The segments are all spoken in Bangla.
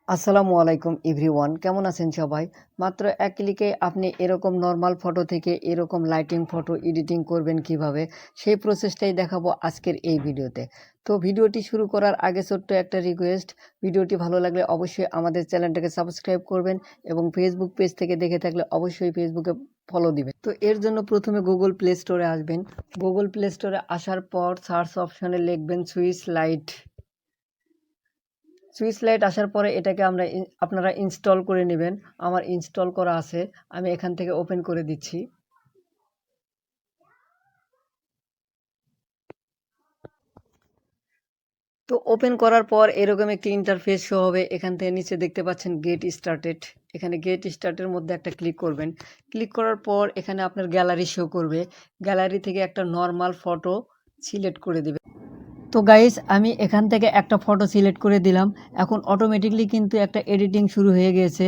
আসসালামু আলাইকুম এভরিওয়ান, কেমন আছেন সবাই? মাত্র এক ক্লিকে আপনি এরকম নর্মাল ফটো থেকে এরকম লাইটিং ফটো এডিটিং করবেন কিভাবে, সেই প্রসেসটাই দেখাবো আজকের এই ভিডিওতে। তো ভিডিওটি শুরু করার আগে ছোট্ট একটা রিকোয়েস্ট, ভিডিওটি ভালো লাগলে অবশ্যই আমাদের চ্যানেলটাকে সাবস্ক্রাইব করবেন এবং ফেসবুক পেজ থেকে দেখে থাকলে অবশ্যই ফেসবুকে ফলো দিবেন। তো এর জন্য প্রথমে গুগল প্লে স্টোরে আসবেন। গুগল প্লে স্টোরে আসার পর সার্চ অপশনে লিখবেন সুইচ লাইট আসার পরে এটাকে আপনারা ইনস্টল করে নেবেন। আমার ইনস্টল করা আছে, আমি এখান থেকে ওপেন করে দিচ্ছি। তো ওপেন করার পর এরকম একটি ইন্টারফেস শো হবে। এখান থেকে নিচে দেখতে পাচ্ছেন গেট স্টার্টেড, এখানে গেট স্টার্টের মধ্যে একটা ক্লিক করবেন। ক্লিক করার পর এখানে আপনার গ্যালারি শো করবে। গ্যালারি থেকে একটা নর্মাল ফটো সিলেক্ট করে দিবেন। তো গাইস, আমি এখান থেকে একটা ফটো সিলেক্ট করে দিলাম। এখন অটোমেটিকলি কিন্তু একটা এডিটিং শুরু হয়ে গিয়েছে।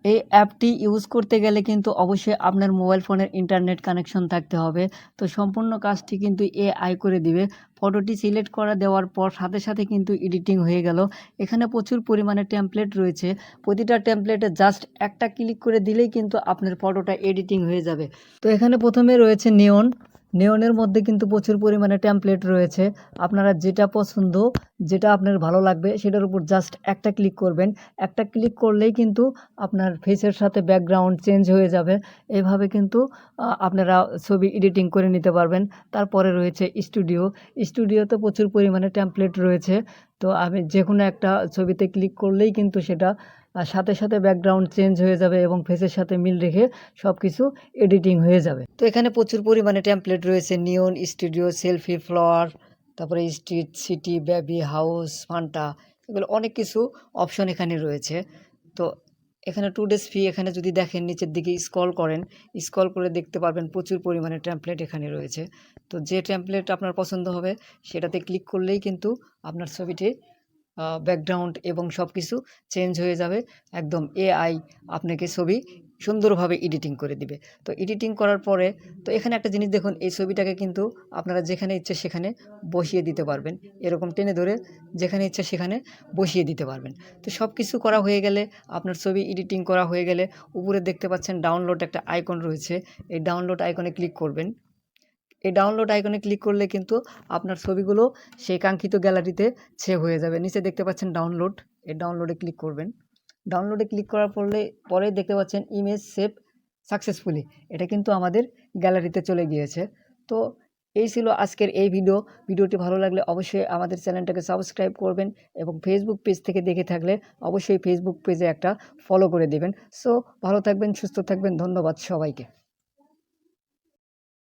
এই অ্যাপটি ইউজ করতে গেলে কিন্তু অবশ্যই আপনার মোবাইল ফোনের ইন্টারনেট কানেকশন থাকতে হবে। তো সম্পূর্ণ কাজটি কিন্তু এআই করে দিবে। ফটোটি সিলেক্ট করা দেওয়ার পর সাথে সাথে কিন্তু এডিটিং হয়ে গেল। এখানে প্রচুর পরিমাণে টেমপ্লেট রয়েছে। প্রতিটা টেমপ্লেটে জাস্ট একটা ক্লিক করে দিলেই কিন্তু আপনার ফটোটা এডিটিং হয়ে যাবে। তো এখানে প্রথমে রয়েছে নেওনের মধ্যে কিন্তু প্রচুর পরিমাণে টেমপ্লেট রয়েছে। আপনারা যেটা পছন্দ, যেটা আপনার ভালো লাগবে সেটার উপর জাস্ট একটা ক্লিক করবেন। একটা ক্লিক করলেই কিন্তু আপনার ফেসের সাথে ব্যাকগ্রাউন্ড চেঞ্জ হয়ে যাবে। এভাবে কিন্তু আপনারা ছবি এডিটিং করে নিতে পারবেন। তারপরে রয়েছে স্টুডিওতে প্রচুর পরিমাণে টেমপ্লেট রয়েছে। তো আমি যে কোনো একটা ছবিতে ক্লিক করলেই কিন্তু সেটা সাথে সাথে ব্যাকগ্রাউন্ড চেঞ্জ হয়ে যাবে এবং ফেসের সাথে মিল রেখে সব কিছু এডিটিং হয়ে যাবে। তো এখানে প্রচুর পরিমাণে টেমপ্লেট রয়েছে: নিয়ন, স্টুডিও, সেলফি, ফ্লাওয়ার, তারপরে street, city, baby, house, Fanta, এগুলো অনেক কিছু অপশন এখানে রয়েছে। তো এখানে টুডেস ফি, এখানে যদি দেখেন নিচের দিকে স্ক্রল করে দেখতে পারবেন প্রচুর পরিমাণে টেমপ্লেট এখানে রয়েছে। তো যে টেমপ্লেট আপনার পছন্দ হবে সেটাতে ক্লিক করলেই কিন্তু আপনার ছবিটি ব্যাকগ্রাউন্ড এবং সব কিছু চেঞ্জ হয়ে যাবে। একদম এআই আপনাকে ছবি সুন্দরভাবে এডিটিং করে দিবে। তো এডিটিং করার পরে তো এখানে একটা জিনিস দেখুন, এই ছবিটাকে কিন্তু আপনারা যেখানে ইচ্ছে সেখানে বসিয়ে দিতে পারবেন। এরকম টেনে ধরে যেখানে ইচ্ছে সেখানে বসিয়ে দিতে পারবেন। তো সব কিছু করা হয়ে গেলে, আপনার ছবি এডিটিং করা হয়ে গেলে, উপরে দেখতে পাচ্ছেন ডাউনলোড একটা আইকন রয়েছে। এই ডাউনলোড আইকনে ক্লিক করবেন। এই ডাউনলোড আইকনে ক্লিক করলে কিন্তু আপনার ছবিগুলো সেই কাঙ্ক্ষিত গ্যালারিতে সেভ হয়ে যাবে। নিচে দেখতে পাচ্ছেন ডাউনলোড, এই ডাউনলোডে ক্লিক করবেন। ডাউনলোডে ক্লিক করার পরে দেখতে পাচ্ছেন ইমেজ সেভ সাকসেসফুলি, এটা কিন্তু আমাদের গ্যালারিতে চলে গিয়েছে। তো এই ছিল আজকের এই ভিডিওটি ভালো লাগলে অবশ্যই আমাদের চ্যানেলটাকে সাবস্ক্রাইব করবেন এবং ফেসবুক পেজ থেকে দেখে থাকলে অবশ্যই ফেসবুক পেজে একটা ফলো করে দেবেন। সো ভালো থাকবেন, সুস্থ থাকবেন, ধন্যবাদ সবাইকে।